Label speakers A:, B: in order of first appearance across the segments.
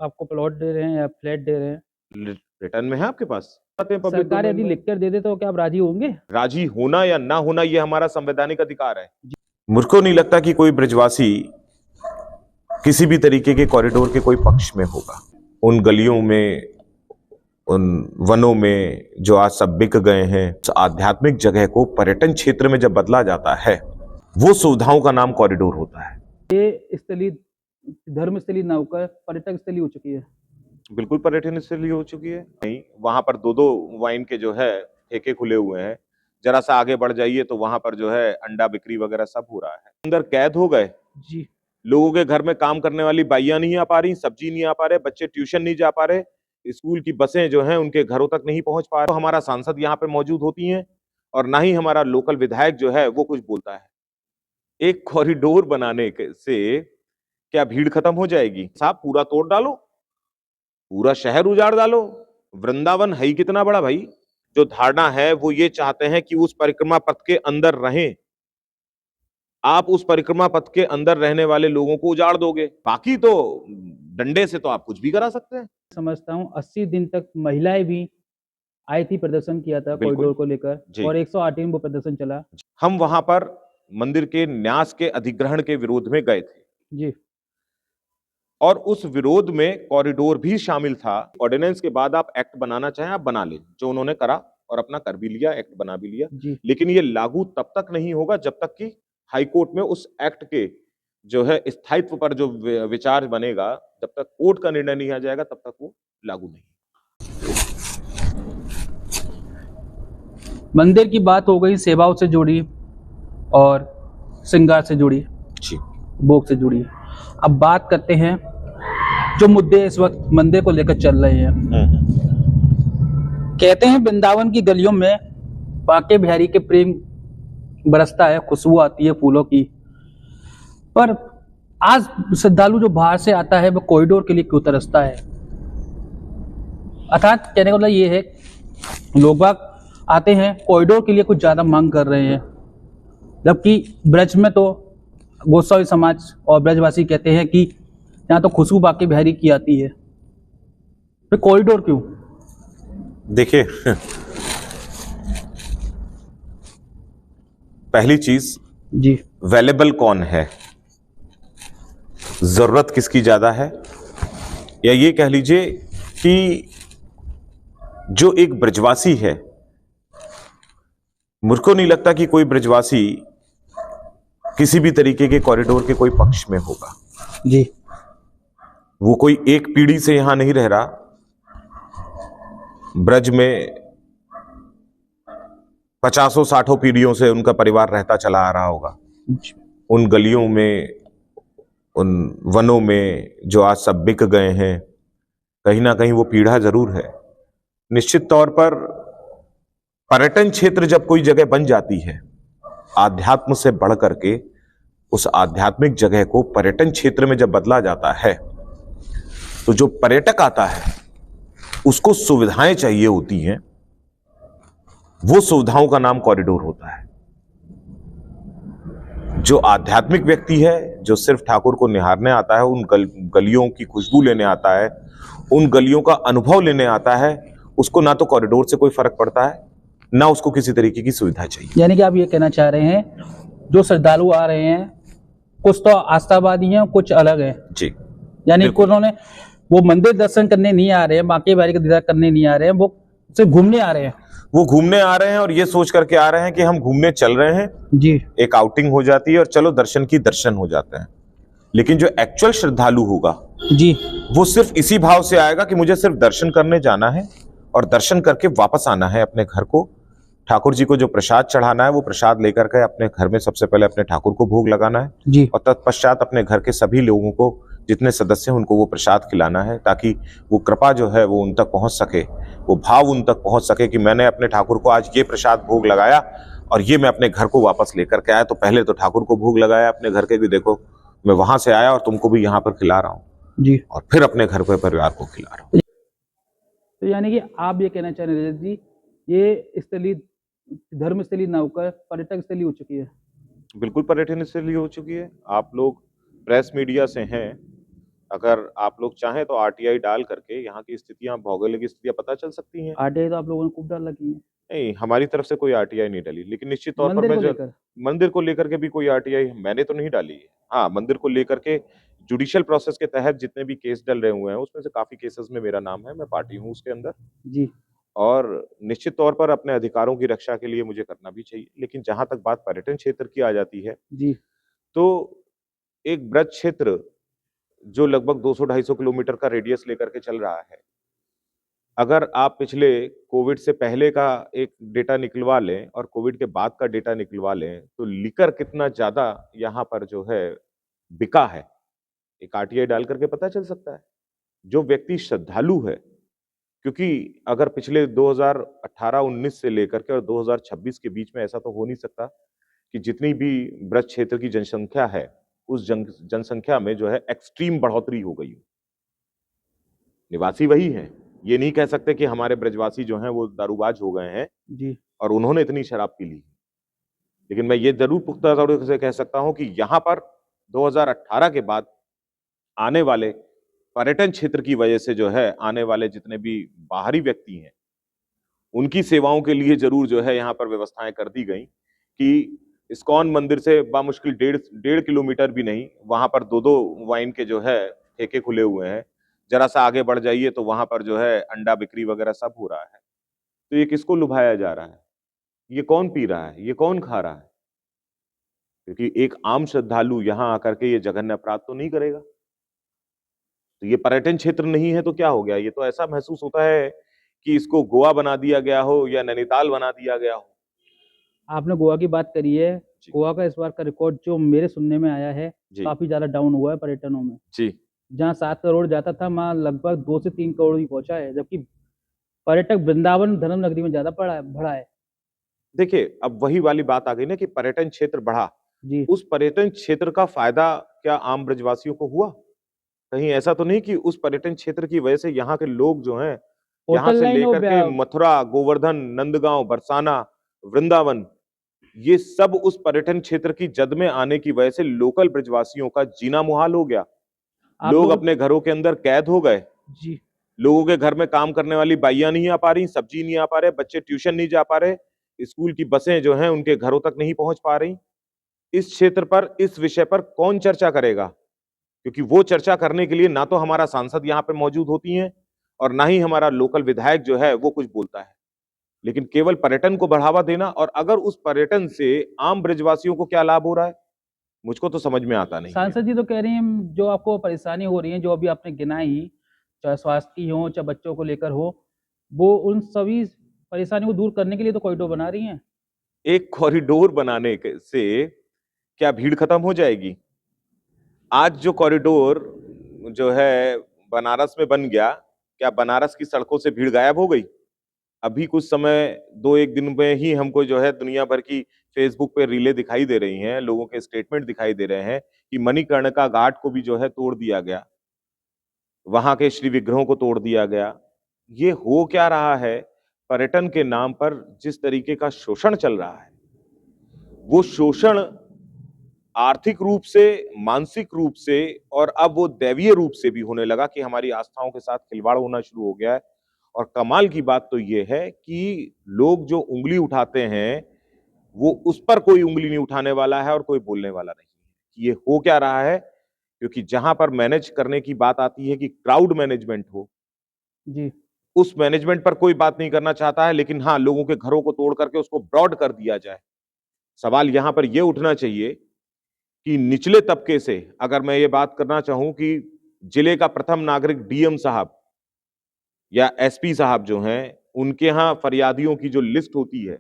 A: आपको प्लॉट दे रहे हैं या फ्लैट दे रहे हैं,
B: रिटर्न में है आपके पास, पब्लिक
A: सरकार
B: डोमेन
A: यदि
B: में।
A: लिख कर दे दे तो क्या आप राजी होंगे?
B: राजी होना या ना होना ये हमारा संवैधानिक अधिकार है। मुझको नहीं लगता कि कोई ब्रजवासी किसी भी तरीके के कॉरिडोर के कोई पक्ष में होगा। उन गलियों में, उन वनों में जो आज सब बिक गए हैं, उस आध्यात्मिक जगह को पर्यटन क्षेत्र में जब बदला जाता है, वो सुविधाओं का नाम कॉरिडोर होता है।
A: ये स्थलीय धर्म स्थलीय ना होकर पर्यटक स्थलीय हो चुकी है।
B: बिल्कुल पर्यटन स्थलीय हो चुकी है। नहीं, वहां पर दो वाइन के जो है ठेके खुले हुए हैं। जरा सा आगे बढ़ जाइए तो वहां पर जो है अंडा बिक्री वगैरह सब हो रहा है। अंदर कैद हो गए
A: जी।
B: लोगों के घर में काम करने वाली बाइयां नहीं आ पा रही, सब्जी नहीं आ पा रहे, बच्चे ट्यूशन नहीं जा पा रहे, स्कूल की बसें जो हैं उनके घरों तक नहीं पहुंच पा रहे। तो हमारा सांसद यहाँ पे मौजूद होती हैं और ना ही हमारा लोकल विधायक जो है वो कुछ बोलता है। एक कॉरिडोर बनाने से क्या भीड़ खत्म हो जाएगी? साहब पूरा तोड़ डालो, पूरा शहर उजाड़ डालो। वृंदावन है ही कितना बड़ा भाई। जो धारणा है वो ये चाहते हैं कि उस परिक्रमा पथ के अंदर रहें। आप उस परिक्रमा पथ के अंदर रहने वाले लोगों को उजाड़ दोगे, बाकी तो डंडे से तो आप कुछ भी करा सकते हैं।
A: समझता हूँ 80 दिन तक महिलाएं भी आई थी, प्रदर्शन किया था कॉरिडोर को लेकर, और 108 दिन वो प्रदर्शन चला।
B: हम वहां पर मंदिर के न्यास के अधिग्रहण के विरोध में गए थे
A: जी।
B: और उस विरोध में कॉरिडोर भी शामिल था। ऑर्डिनेंस के बाद आप एक्ट बनाना चाहें आप बना लें, जो उन्होंने करा और अपना कर भी लिया, एक्ट बना भी लिया।
A: जी।
B: लेकिन ये लागू तब तक नहीं होगा जब तक कि हाईकोर्ट में उस एक्ट के जो है स्थायित्व पर जो विचार बनेगा, जब तक कोर्ट का निर्णय नहीं आ जाएगा तब तक वो लागू नहीं।
A: मंदिर की बात हो गई, सेवाओं से जुड़ी और श्रृंगार से जुड़ी, भोग से जुड़ी। अब बात करते हैं जो मुद्दे इस वक्त मंदिर को लेकर चल रहे हैं। कहते हैं वृंदावन की गलियों में बांके बिहारी के प्रेम बरसता है, खुशबू आती है फूलों की, पर आज श्रद्धालु जो बाहर से आता है वो कॉरिडोर के लिए क्यों तरसता है? अर्थात कहने का मतलब ये है, लोग बाग आते हैं कॉरिडोर के लिए कुछ ज्यादा मांग कर रहे हैं, जबकि ब्रज में तो गोस्वामी समाज और ब्रजवासी कहते हैं कि यहाँ तो खुशबू बांके बिहारी की आती है, फिर कॉरिडोर क्यों?
B: देखिए, पहली चीज
A: जी,
B: वेलेबल कौन है, जरूरत किसकी ज्यादा है, या ये कह लीजिए कि जो एक ब्रजवासी है, मुझको नहीं लगता कि कोई ब्रजवासी किसी भी तरीके के कॉरिडोर के कोई पक्ष में होगा।
A: जी।
B: वो कोई एक पीढ़ी से यहां नहीं रह रहा। ब्रज में 50-60 पीढ़ियों से उनका परिवार रहता चला आ रहा होगा। उन गलियों में, उन वनों में जो आज सब बिक गए हैं, कहीं ना कहीं वो पीढ़ा जरूर है। निश्चित तौर पर पर्यटन क्षेत्र जब कोई जगह बन जाती है, आध्यात्म से बढ़ करके उस आध्यात्मिक जगह को पर्यटन क्षेत्र में जब बदला जाता है, तो जो पर्यटक आता है उसको सुविधाएं चाहिए होती हैं। वो सुविधाओं का नाम कॉरिडोर होता है। जो आध्यात्मिक व्यक्ति है, जो सिर्फ ठाकुर को निहारने आता है, उन गलियों की खुशबू लेने आता है, उन गलियों का अनुभव लेने आता है, उसको ना तो कॉरिडोर से कोई फर्क पड़ता है, ना उसको किसी तरीके की सुविधा चाहिए।
A: यानी कि आप ये कहना चाह रहे हैं जो श्रद्धालु आ रहे हैं कुछ तो आस्थावादी हैं, कुछ अलग हैं।
B: जी,
A: यानी कि उन्होंने वो मंदिर दर्शन करने नहीं आ रहे हैं, बांके बिहारी का दीदार करने नहीं आ रहे हैं, वो सिर्फ घूमने आ रहे हैं।
B: वो घूमने आ रहे हैं और ये सोच करके आ रहे हैं कि हम घूमने चल रहे हैं।
A: जी।
B: एक आउटिंग हो जाती है और चलो दर्शन की दर्शन हो जाते हैं। लेकिन जो एक्चुअल श्रद्धालु होगा
A: जी,
B: वो सिर्फ इसी भाव से आएगा कि मुझे सिर्फ दर्शन करने जाना है और दर्शन करके वापस आना है अपने घर को। ठाकुर जी को जो प्रसाद चढ़ाना है वो प्रसाद लेकर के अपने घर में सबसे पहले अपने ठाकुर को भोग लगाना है
A: जी।
B: और तत्पश्चात अपने घर के सभी लोगों को, जितने सदस्य हैं उनको वो प्रसाद खिलाना है, ताकि वो कृपा जो है वो उन तक पहुंच सके, वो भाव उन तक पहुंच सके कि मैंने अपने ठाकुर को आज ये प्रसाद भोग लगाया और ये मैं अपने घर को वापस लेकर के आया। तो पहले तो ठाकुर को भोग लगाया अपने घर के कि देखो मैं वहां से आया और तुमको भी यहाँ पर खिला रहा हूँ
A: जी,
B: और फिर अपने घर के परिवार को खिला रहा हूँ।
A: तो यानी कि आप ये कहना चाह रहे हैं जी, ये स्थलीय धर्म स्थलीय ना होकर पर्यटक स्थलीय हो चुकी है।
B: बिल्कुल पर्यटन स्थलीय हो चुकी है। आप लोग प्रेस मीडिया से हैं, अगर आप लोग चाहें तो आरटीआई डाल करके यहाँ की स्थितियां, भौगोलिक स्थितियां पता चल सकती हैं।
A: आरटीआई तो आप लोगों ने खूब डाल रखी है
B: नहीं, हमारी तरफ से कोई आरटीआई नहीं डाली, लेकिन निश्चित तौर पर
A: मंदिर
B: मैं
A: को
B: जो
A: लेकर।
B: मंदिर को लेकर के भी कोई आरटीआई मैंने तो नहीं डाली है। हाँ, मंदिर को लेकर के जुडिशियल प्रोसेस के तहत जितने भी केस डल रहे हुए हैं उसमें से काफी केसेस में मेरा नाम है, मैं पार्टी हूँ उसके अंदर।
A: जी
B: और निश्चित तौर पर अपने अधिकारों की रक्षा के लिए मुझे करना भी चाहिए। लेकिन जहां तक बात पर्यटन क्षेत्र की आ जाती है,
A: जी
B: तो एक ब्रज क्षेत्र जो लगभग 200-250 किलोमीटर का रेडियस लेकर के चल रहा है, अगर आप पिछले कोविड से पहले का एक डेटा निकलवा लें और कोविड के बाद का डेटा निकलवा लें, तो लीकर कितना ज़्यादा यहाँ पर जो है बिका है, एक आरटीआई डाल करके पता चल सकता है। जो व्यक्ति श्रद्धालु है, क्योंकि अगर पिछले 2018-19 से लेकर के और 2026 के बीच में ऐसा तो हो नहीं सकता कि जितनी भी ब्रज क्षेत्र की जनसंख्या है, उस जनसंख्या में जो है एक्सट्रीम बढ़ोतरी हो गई हो। निवासी वही हैं। ये नहीं कह सकते कि हमारे ब्रजवासी जो हैं वो दारूबाज हो गए हैं
A: जी
B: और उन्होंने इतनी शराब पी ली। लेकिन मैं ये जरूर पुख्ता तौर से कह सकता हूं कि यहाँ पर 2018 के बाद आने वाले पर्यटन क्षेत्र की वजह से जो है आने वाले जितने भी बाहरी व्यक्ति हैं, उनकी सेवाओं के लिए जरूर जो है यहाँ पर व्यवस्थाएं कर दी गई कि इस्कॉन मंदिर से बामुश्किल 1.5 किलोमीटर भी नहीं, वहां पर 2-2 वाइन के जो है ठेके खुले हुए हैं। जरा सा आगे बढ़ जाइए तो वहां पर जो है अंडा बिक्री वगैरह सब हो रहा है। तो ये किसको लुभाया जा रहा है? ये कौन पी रहा है? ये कौन खा रहा है? क्योंकि एक आम श्रद्धालु यहाँ आकर के ये जघन्य अपराध तो नहीं करेगा। तो ये पर्यटन क्षेत्र नहीं है तो क्या हो गया? ये तो ऐसा महसूस होता है कि इसको गोवा बना दिया गया हो या नैनीताल बना दिया गया हो।
A: आपने गोवा की बात करी है।
B: जी
A: गोवा का इस बार का रिकॉर्ड जो मेरे सुनने में आया है,
B: जी
A: काफी ज्यादा डाउन हुआ है पर्यटनों में।
B: जी।
A: जहाँ 7 करोड़ जाता था, वहाँ लगभग 2 से 3 करोड़ ही पहुंचा है, जबकि पर्यटक वृंदावन धर्म नगरी में ज्यादा बढ़ा है।
B: देखिए, अब वही वाली बात आ गई ना कि पर्यटन क्षेत्र बढ़ा।
A: जी
B: उस पर्यटन क्षेत्र का फायदा क्या आम ब्रजवासियों को हुआ? कहीं ऐसा तो नहीं कि उस पर्यटन क्षेत्र की वजह से यहाँ के लोग जो हैं, यहाँ
A: होटल
B: से
A: लाइन और
B: लेकर के मथुरा, गोवर्धन, नंदगांव, बरसाना, वृंदावन, ये सब उस पर्यटन क्षेत्र की जद में आने की वजह से लोकल ब्रजवासियों का जीना मुहाल हो गया।
A: आप
B: लोग
A: लोग।
B: अपने घरों के अंदर कैद हो गए।
A: जी
B: लोगों के घर में काम करने वाली बाइयां नहीं आ पा रही, सब्जी नहीं आ पा रहे, बच्चे ट्यूशन नहीं जा पा रहे, स्कूल की बसें जो हैं उनके घरों तक नहीं पहुंच पा रही। इस क्षेत्र पर, इस विषय पर कौन चर्चा करेगा? क्योंकि वो चर्चा करने के लिए ना तो हमारा सांसद यहाँ पे मौजूद होती हैं और ना ही हमारा लोकल विधायक जो है वो कुछ बोलता है। लेकिन केवल पर्यटन को बढ़ावा देना, और अगर उस पर्यटन से आम ब्रजवासियों को क्या लाभ हो रहा है, मुझको तो समझ में आता नहीं है।
A: सांसद जी तो कह रही हैं, जो आपको परेशानी हो रही है, जो अभी आपने गिनाई, चाहे स्वास्थ्य की हो चाहे बच्चों को लेकर हो, वो उन सभी परेशानी को दूर करने के लिए तो कॉरिडोर बना रही हैं।
B: एक कॉरिडोर बनाने से क्या भीड़ खत्म हो जाएगी? आज जो कॉरिडोर जो है बनारस में बन गया, क्या बनारस की सड़कों से भीड़ गायब हो गई? अभी कुछ समय, 2-1 दिन में ही हमको जो है दुनिया भर की फेसबुक पे रीलें दिखाई दे रही हैं, लोगों के स्टेटमेंट दिखाई दे रहे हैं कि मणिकर्णिका घाट को भी जो है तोड़ दिया गया, वहां के श्री विग्रहों को तोड़ दिया गया। ये हो क्या रहा है? पर्यटन के नाम पर जिस तरीके का शोषण चल रहा है, वो शोषण आर्थिक रूप से, मानसिक रूप से और अब वो दैवीय रूप से भी होने लगा कि हमारी आस्थाओं के साथ खिलवाड़ होना शुरू हो गया है। और कमाल की बात तो ये है कि लोग जो उंगली उठाते हैं, वो उस पर कोई उंगली नहीं उठाने वाला है और कोई बोलने वाला नहीं है। ये हो क्या रहा है? क्योंकि जहां पर मैनेज करने की बात आती है कि क्राउड मैनेजमेंट हो,
A: जी
B: उस मैनेजमेंट पर कोई बात नहीं करना चाहता है, लेकिन हाँ, लोगों के घरों को तोड़ करके उसको ब्रॉड कर दिया जाए। सवाल यहां पर यह उठना चाहिए कि निचले तबके से अगर मैं ये बात करना चाहूं कि जिले का प्रथम नागरिक डीएम साहब या एसपी साहब जो हैं, उनके यहाँ फरियादियों की जो लिस्ट होती है,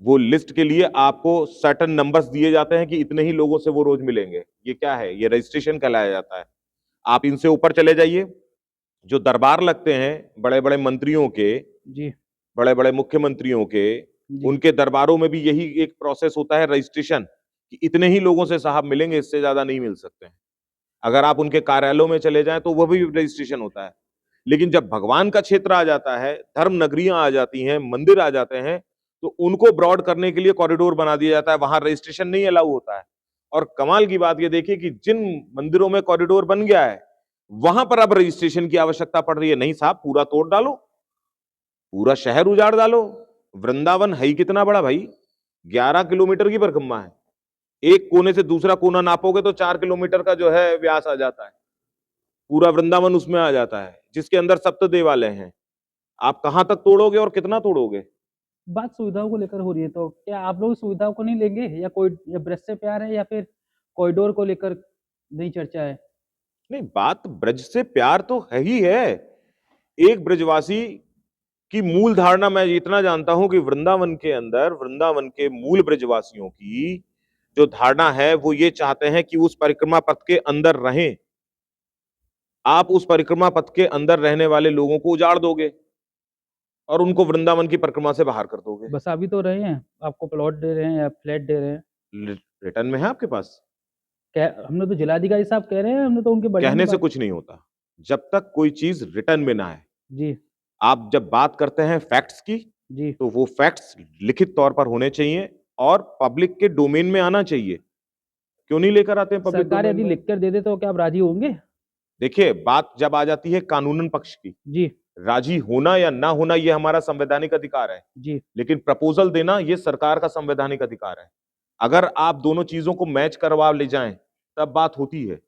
B: वो लिस्ट के लिए आपको सर्टेन नंबर्स दिए जाते हैं कि इतने ही लोगों से वो रोज मिलेंगे। ये क्या है? ये रजिस्ट्रेशन कहलाया जाता है। आप इनसे ऊपर चले जाइए, जो दरबार लगते हैं बड़े बड़े मंत्रियों के,
A: जी
B: बड़े बड़े मुख्यमंत्रियों के,
A: जी
B: उनके दरबारों में भी यही एक प्रोसेस होता है, रजिस्ट्रेशन, कि इतने ही लोगों से साहब मिलेंगे, इससे ज्यादा नहीं मिल सकते हैं। अगर आप उनके कार्यालयों में चले जाएं तो वह भी रजिस्ट्रेशन होता है। लेकिन जब भगवान का क्षेत्र आ जाता है, धर्म नगरियां आ जाती हैं, मंदिर आ जाते हैं, तो उनको ब्रॉड करने के लिए कॉरिडोर बना दिया जाता है, वहां रजिस्ट्रेशन नहीं अलाउ होता है। और कमाल की बात ये देखिए कि जिन मंदिरों में कॉरिडोर बन गया है, वहां पर अब रजिस्ट्रेशन की आवश्यकता पड़ रही है। नहीं साहब, पूरा तोड़ डालो, पूरा शहर उजाड़ डालो। वृंदावन है ही कितना बड़ा भाई, 11 किलोमीटर की परिक्रमा है। एक कोने से दूसरा कोना नापोगे तो 4 किलोमीटर का जो है व्यास आ जाता है। पूरा वृंदावन उसमें आ जाता है, जिसके अंदर सप्त देवालय हैं। आप कहां तक तोड़ोगे और कितना तोड़ोगे?
A: बात सुविधाओं को लेकर हो रही है, तो क्या आप लोग सुविधाओं को नहीं लेंगे, या कोई या ब्रज से प्यार है, या फिर कॉरिडोर को लेकर नहीं चर्चा है?
B: नहीं, बात ब्रज से प्यार तो है ही है। एक ब्रजवासी की मूल धारणा मैं इतना जानता हूं कि वृंदावन के अंदर, वृंदावन के मूल ब्रजवासियों की जो धारणा है वो ये चाहते हैं कि उस परिक्रमा पथ के अंदर रहें। आप उस परिक्रमा पथ के अंदर रहने वाले लोगों को उजाड़ दोगे और उनको वृंदावन की परिक्रमा से बाहर कर दोगे।
A: बसा भी तो रहे हैं, आपको प्लॉट दे रहे हैं या फ्लैट दे रहे हैं।
B: रिटर्न में है आपके पास?
A: हमने तो जिलाधिकारी साहब कह रहे हैं, हमने तो उनके बढ़ने की
B: कहने से
A: बात।
B: कुछ नहीं होता जब तक कोई चीज रिटर्न में ना आए।
A: जी
B: आप जब बात करते हैं फैक्ट्स की,
A: जी।
B: तो वो फैक्ट्स लिखित तौर पर होने चाहिए और पब्लिक के डोमेन में आना चाहिए। क्यों नहीं लेकर आते हैं पब्लिक
A: सरकार
B: डोमेन
A: यदि
B: में?
A: लिख कर दे दे तो क्या आप राजी होंगे?
B: देखिए, बात जब आ जाती है कानूनन पक्ष की,
A: जी
B: राजी होना या ना होना ये हमारा संवैधानिक अधिकार है,
A: जी
B: लेकिन प्रपोजल देना ये सरकार का संवैधानिक अधिकार है। अगर आप दोनों चीजों को मैच करवा ले जाएं तब बात होती है,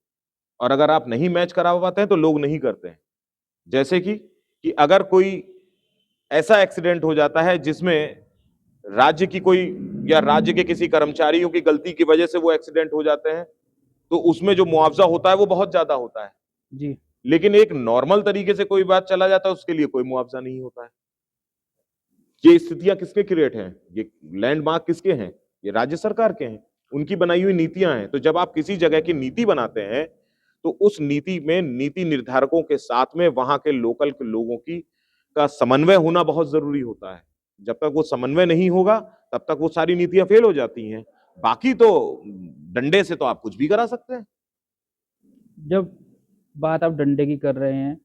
B: और अगर आप नहीं मैच करवा पाते हैं तो लोग नहीं करते हैं। जैसे कि अगर कोई ऐसा एक्सीडेंट हो जाता है जिसमें राज्य की कोई या राज्य के किसी कर्मचारियों की गलती की वजह से वो एक्सीडेंट हो जाते हैं, तो उसमें जो मुआवजा होता है वो बहुत ज्यादा होता है।
A: जी।
B: लेकिन एक नॉर्मल तरीके से कोई बात चला जाता है, उसके लिए कोई मुआवजा नहीं होता है। ये स्थितियां किसके क्रिएट हैं? ये लैंडमार्क किसके हैं? ये राज्य सरकार के हैं, उनकी बनाई हुई नीतियां हैं। तो जब आप किसी जगह की नीति बनाते हैं तो उस नीति में नीति निर्धारकों के साथ में वहां के लोकल के लोगों की का समन्वय होना बहुत जरूरी होता है। जब तक वो समन्वय नहीं होगा तब तक वो सारी नीतियां फेल हो जाती हैं। बाकी तो डंडे से तो आप कुछ भी करा सकते हैं।
A: जब बात आप डंडे की कर रहे हैं,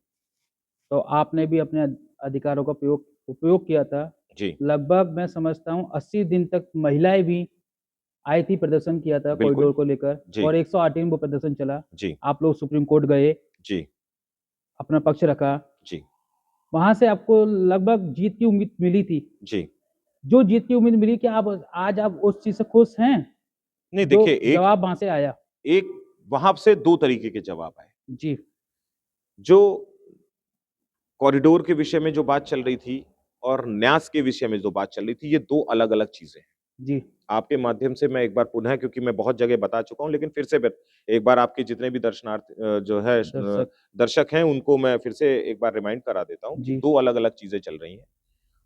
A: तो आपने भी अपने अधिकारों का उपयोग किया था।
B: जी,
A: लगभग मैं समझता हूँ 80 दिन तक महिलाएं भी आई थी, प्रदर्शन किया था
B: बिल्कुल।
A: कॉरिडोर को लेकर,
B: जी,
A: और 108 दिन वो प्रदर्शन चला।
B: जी,
A: आप लोग सुप्रीम कोर्ट गए,
B: जी,
A: अपना पक्ष रखा,
B: जी,
A: वहां से आपको लगभग जीत की उम्मीद मिली थी।
B: जी।
A: जो जीत की उम्मीद मिली, क्या आप आज आप उस चीज से खुश हैं?
B: नहीं,
A: जो
B: देखिए, एक
A: जवाब वहां से आया।
B: एक वहां से दो तरीके के जवाब आए।
A: जी
B: जो कॉरिडोर के विषय में जो बात चल रही थी और न्यास के विषय में जो बात चल रही थी, ये दो अलग अलग चीजें हैं।
A: जी।
B: आपके माध्यम से मैं एक बार पुनः, क्योंकि मैं बहुत जगह बता चुका हूं, लेकिन फिर से एक बार आपके जितने भी दर्शनार्थी जो है
A: दर्शक।
B: दर्शक हैं, उनको मैं फिर से एक बार रिमाइंड करा देता हूं कि
A: जी
B: दो अलग अलग चीजें चल रही हैं।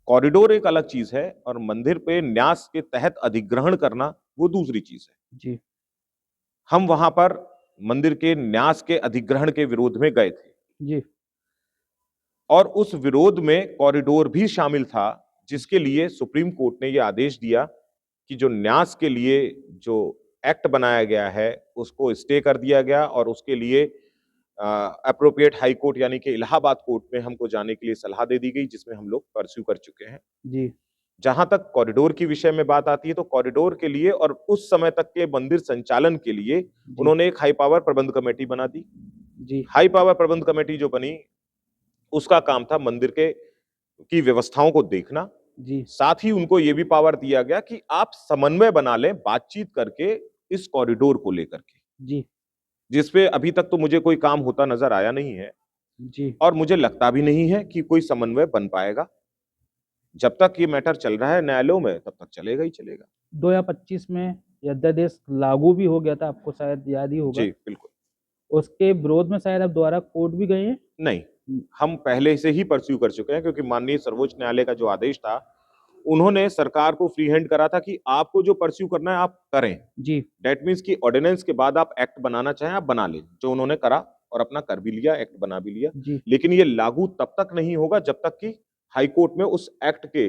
B: कॉरिडोर एक अलग चीज है और मंदिर पे न्यास के तहत अधिग्रहण करना वो दूसरी चीज है।
A: जी
B: हम वहां पर मंदिर के न्यास के अधिग्रहण के विरोध में गए थे,
A: जी
B: और उस विरोध में कॉरिडोर भी शामिल था, जिसके लिए सुप्रीम कोर्ट ने यह आदेश दिया कि जो न्यास के लिए जो एक्ट बनाया गया है उसको स्टे कर दिया गया, और उसके लिए अप्रोप्रिएट हाई कोर्ट यानी कि इलाहाबाद कोर्ट में हमको जाने के लिए सलाह दे दी गई, जिसमें हम लोग परस्यू कर चुके हैं।
A: जी
B: जहां तक कॉरिडोर की विषय में बात आती है, तो कॉरिडोर के लिए और उस समय तक के मंदिर संचालन के लिए
A: जी
B: उन्होंने एक हाई पावर प्रबंध कमेटी बना दी।
A: जी
B: हाई पावर प्रबंध कमेटी जो बनी, उसका काम था मंदिर के की व्यवस्थाओं को देखना।
A: जी
B: साथ ही उनको यह भी पावर दिया गया कि आप समन्वय बना लें बातचीत करके इस कॉरिडोर को लेकर के,
A: जी
B: जिसपे अभी तक तो मुझे कोई काम होता नजर आया नहीं है,
A: जी।
B: और मुझे लगता भी नहीं है कि कोई समन्वय बन पाएगा। जब तक ये मैटर चल रहा है न्यायालयों में, तब तक चलेगा ही चलेगा।
A: 2025 में ये अध्यादेश लागू भी हो गया था, आपको शायद याद ही होगा।
B: जी, बिल्कुल।
A: उसके विरोध में शायद आप दोबारा कोर्ट भी गए हैं।
B: नहीं, हम पहले से ही परस्यू कर चुके हैं, क्योंकि माननीय सर्वोच्च न्यायालय का जो आदेश था, उन्होंने सरकार को फ्री हैंड करा था कि आपको जो परस्यू करना है आप करें।
A: जी
B: दैट मीन्स कि ऑर्डिनेंस के बाद आप एक्ट बनाना चाहें आप बना लें, जो उन्होंने करा और अपना कर भी लिया, एक्ट बना भी लिया।
A: जी
B: लेकिन ये लागू तब तक नहीं होगा जब तक कि हाई कोर्ट में उस एक्ट के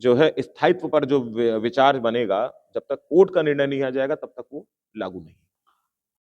B: जो है स्थायित्व पर जो विचार बनेगा, जब तक कोर्ट का निर्णय नहीं आ जाएगा तब तक वो लागू नहीं।